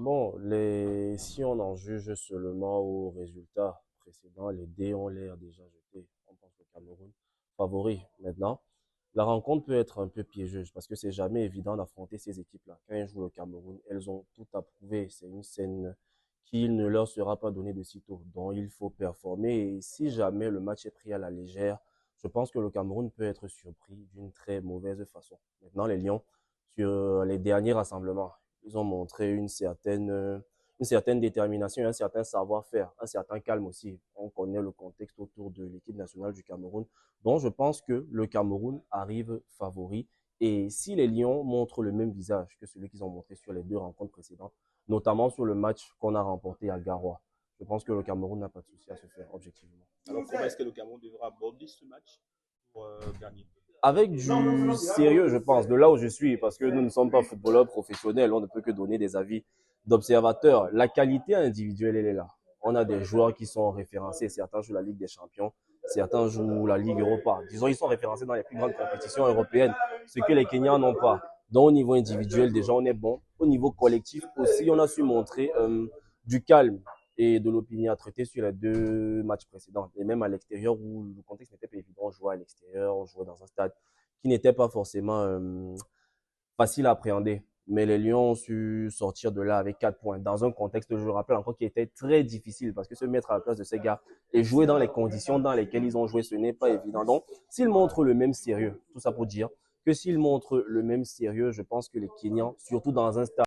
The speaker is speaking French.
Bon, si on en juge seulement aux résultats précédents, les dés ont l'air déjà jetés. On pense au Cameroun favori. Maintenant, la rencontre peut être un peu piégeuse parce que c'est jamais évident d'affronter ces équipes-là. Quand elles jouent le Cameroun, elles ont tout à prouver. C'est une scène qui ne leur sera pas donnée de sitôt, dont il faut performer. Et si jamais le match est pris à la légère, je pense que le Cameroun peut être surpris d'une très mauvaise façon. Maintenant, les Lions, sur les derniers rassemblements, ils ont montré une certaine détermination, un certain savoir-faire, un certain calme aussi. On connaît le contexte autour de l'équipe nationale du Cameroun. Donc, je pense que le Cameroun arrive favori. Et si les Lions montrent le même visage que celui qu'ils ont montré sur les deux rencontres précédentes, notamment sur le match qu'on a remporté à Garoua, je pense que le Cameroun n'a pas de souci à se faire, objectivement. Alors, comment est-ce que le Cameroun devra aborder ce match pour gagner? Avec du sérieux, je pense, de là où je suis, parce que nous ne sommes pas footballeurs professionnels, on ne peut que donner des avis d'observateurs. La qualité individuelle, elle est là. On a des joueurs qui sont référencés, certains jouent la Ligue des Champions, certains jouent la Ligue Europa. Disons, ils sont référencés dans les plus grandes compétitions européennes, ce que les Kenyans n'ont pas. Donc, au niveau individuel, déjà, on est bon. Au niveau collectif aussi, on a su montrer du calme et de l'opiniâtreté sur les deux matchs précédents. Et même à l'extérieur où le contexte n'était pas évident, on jouait à l'extérieur, on jouait dans un stade qui n'était pas forcément facile à appréhender. Mais les Lions ont su sortir de là avec 4 points dans un contexte, je le rappelle encore, qui était très difficile parce que se mettre à la place de ces gars et jouer dans les conditions dans lesquelles ils ont joué, ce n'est pas évident. Donc, s'ils montrent le même sérieux, tout ça pour dire que s'ils montrent le même sérieux, je pense que les Kenyans, surtout dans un stade